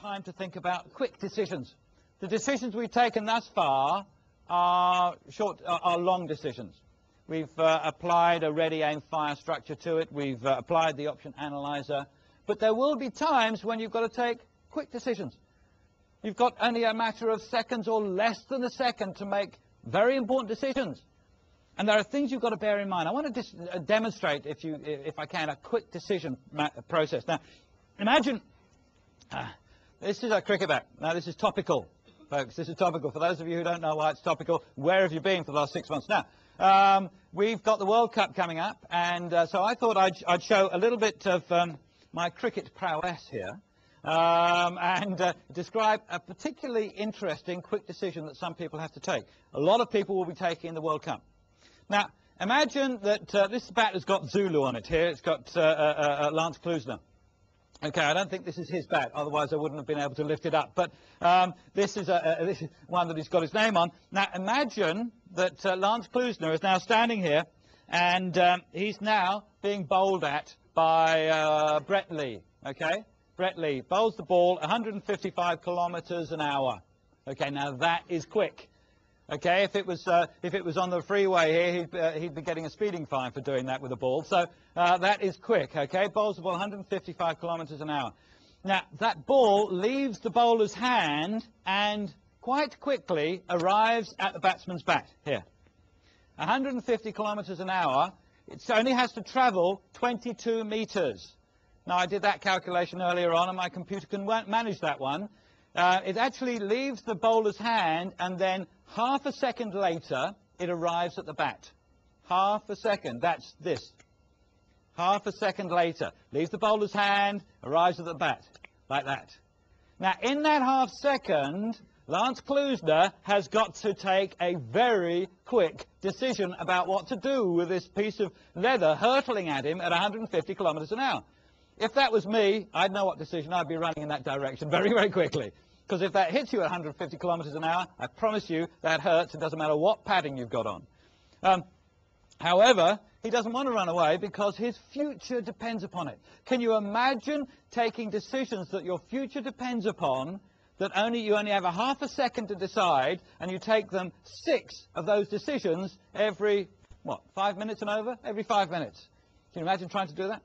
Time to think about quick decisions. The decisions we've taken thus far are long decisions. We've applied a ready, aim, fire structure to it. We've applied the option analyzer. But there will be times when you've got to take quick decisions. You've got only a matter of seconds or less than a second to make very important decisions. And there are things you've got to bear in mind. I want to demonstrate, if I can, a quick decision process. Now, imagine... this is a cricket bat. Now, this is topical, folks. This is topical. For those of you who don't know why it's topical, where have you been for the last 6 months? Now, we've got the World Cup coming up, and so I thought I'd show a little bit of my cricket prowess here and describe a particularly interesting quick decision that some people have to take. A lot of people will be taking in the World Cup. Now, imagine that this bat has got Zulu on it here. It's got Lance Klusener. Okay, I don't think this is his bat, otherwise I wouldn't have been able to lift it up. But this is one that he's got his name on. Now, imagine that Lance Klusener is now standing here, and he's now being bowled at by Brett Lee. Okay, Brett Lee bowls the ball 155 kilometers an hour. Okay, now that is quick. Okay, if it was on the freeway here, he'd be getting a speeding fine for doing that with a ball. So that is quick. Okay, bowls the ball 155 kilometers an hour. Now that ball leaves the bowler's hand and quite quickly arrives at the batsman's bat here. 150 kilometers an hour. It only has to travel 22 meters. Now I did that calculation earlier on, and my computer can manage that one. It actually leaves the bowler's hand, and then half a second later, it arrives at the bat. Half a second, that's this. Half a second later, leaves the bowler's hand, arrives at the bat, like that. Now, in that half second, Lance Klusener has got to take a very quick decision about what to do with this piece of leather hurtling at him at 150 kilometers an hour. If that was me, I'd know what decision. I'd be running in that direction very, very quickly. Because if that hits you at 150 kilometers an hour, I promise you that hurts. It doesn't matter what padding you've got on. However, he doesn't want to run away because his future depends upon it. Can you imagine taking decisions that your future depends upon, that you only have a half a second to decide, and you take them 6 of those decisions every, 5 minutes and over? Every 5 minutes. Can you imagine trying to do that?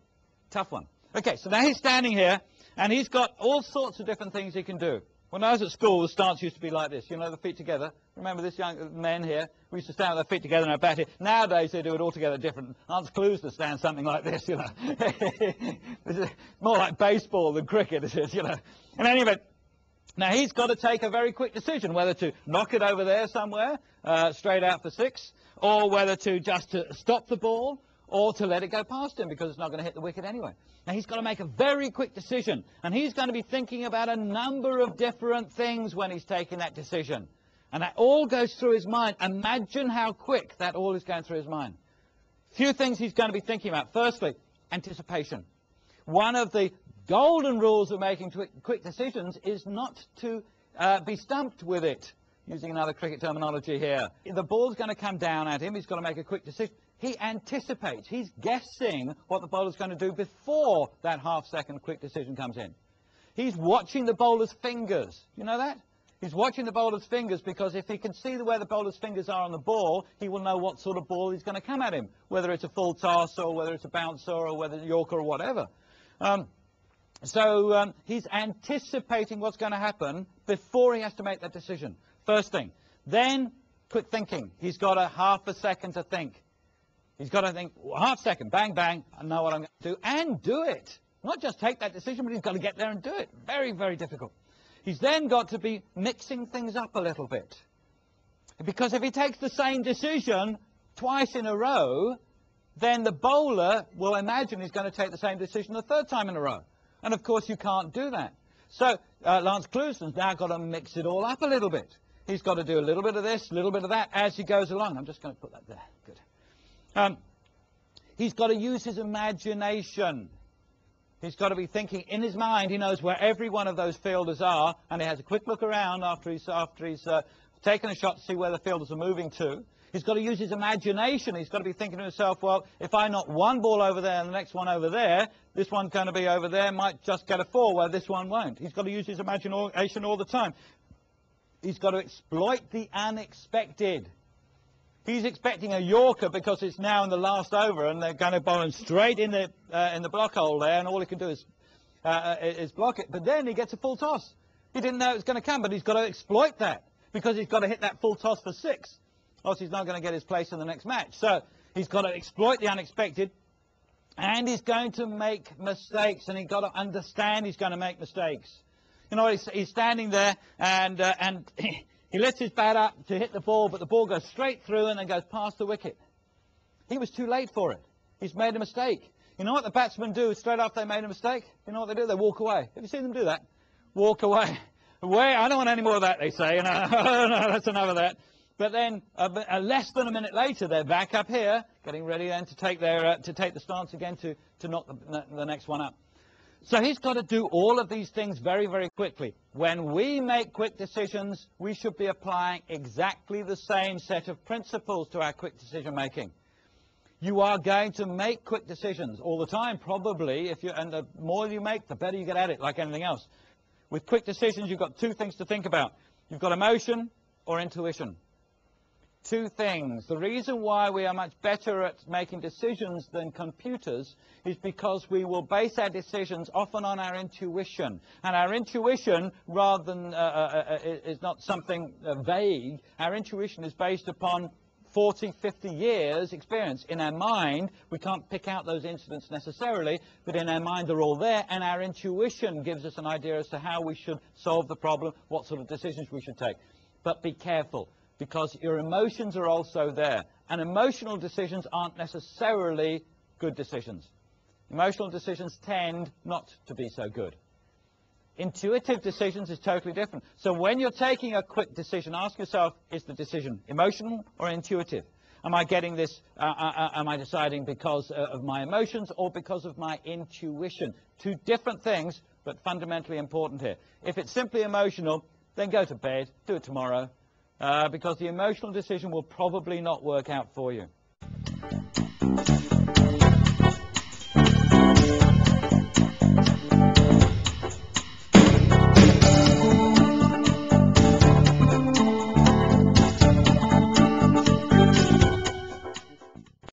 Tough one. Okay, so now he's standing here, and he's got all sorts of different things he can do. When I was at school, the stance used to be like this, you know, the feet together. Remember this young men here? We used to stand with our feet together and our bat here. Nowadays, they do it altogether different. Lance Klusener stands something like this, you know. This is more like baseball than cricket, it is, you know. In any event, now he's got to take a very quick decision, whether to knock it over there somewhere, straight out for 6, or whether to just to stop the ball, or to let it go past him because it's not going to hit the wicket anyway. Now, he's got to make a very quick decision, and he's going to be thinking about a number of different things when he's taking that decision. And that all goes through his mind. Imagine how quick that all is going through his mind. Few things he's going to be thinking about. Firstly, anticipation. One of the golden rules of making quick decisions is not to be stumped with it, using another cricket terminology here. The ball's going to come down at him. He's got to make a quick decision. He anticipates. He's guessing what the bowler's going to do before that half-second quick decision comes in. He's watching the bowler's fingers. You know that? He's watching the bowler's fingers because if he can see where the bowler's fingers are on the ball, he will know what sort of ball is going to come at him, whether it's a full toss or whether it's a bouncer or whether it's a yorker or whatever. So he's anticipating what's going to happen before he has to make that decision. First thing. Then, quick thinking. He's got a half a second to think. He's got to think, half second, bang, bang, I know what I'm going to do, and do it. Not just take that decision, but he's got to get there and do it. Very, very difficult. He's then got to be mixing things up a little bit. Because if he takes the same decision twice in a row, then the bowler will imagine he's going to take the same decision the third time in a row. And, of course, you can't do that. So Lance Klusener's now got to mix it all up a little bit. He's got to do a little bit of this, a little bit of that as he goes along. I'm just going to put that there. Good. He's got to use his imagination. He's got to be thinking in his mind. He knows where every one of those fielders are, and he has a quick look around after he's taken a shot to see where the fielders are moving to. He's got to use his imagination. He's got to be thinking to himself, well, if I knock one ball over there and the next one over there, this one's going to be over there, might just get a 4 where this one won't. He's got to use his imagination all the time. He's got to exploit the unexpected. He's expecting a Yorker because it's now in the last over and they're going to bowl him straight in the block hole there, and all he can do is block it. But then he gets a full toss. He didn't know it was going to come, but he's got to exploit that because he's got to hit that full toss for 6. Else he's not going to get his place in the next match. So he's got to exploit the unexpected, and he's going to make mistakes, and he's got to understand he's going to make mistakes. You know, he's standing there, and he lifts his bat up to hit the ball, but the ball goes straight through and then goes past the wicket. He was too late for it. He's made a mistake. You know what the batsmen do straight after they made a mistake? You know what they do? They walk away. Have you seen them do that? Walk away. Away. I don't want any more of that, they say. And, no, that's enough of that. But then, less than a minute later, they're back up here, getting ready then to take the stance again to knock the next one up. So he's got to do all of these things very, very quickly. When we make quick decisions, we should be applying exactly the same set of principles to our quick decision making. You are going to make quick decisions all the time, probably, and the more you make, the better you get at it, like anything else. With quick decisions, you've got 2 things to think about. You've got emotion or intuition. 2 things. The reason why we are much better at making decisions than computers is because we will base our decisions often on our intuition. And our intuition, rather than is not something vague, our intuition is based upon 40, 50 years experience. In our mind, we can't pick out those incidents necessarily, but in our mind they're all there, and our intuition gives us an idea as to how we should solve the problem, what sort of decisions we should take. But be careful, because your emotions are also there. And emotional decisions aren't necessarily good decisions. Emotional decisions tend not to be so good. Intuitive decisions is totally different. So when you're taking a quick decision, ask yourself, is the decision emotional or intuitive? Am I getting this, am I deciding because of my emotions or because of my intuition? 2 different things, but fundamentally important here. If it's simply emotional, then go to bed, do it tomorrow. Because the emotional decision will probably not work out for you.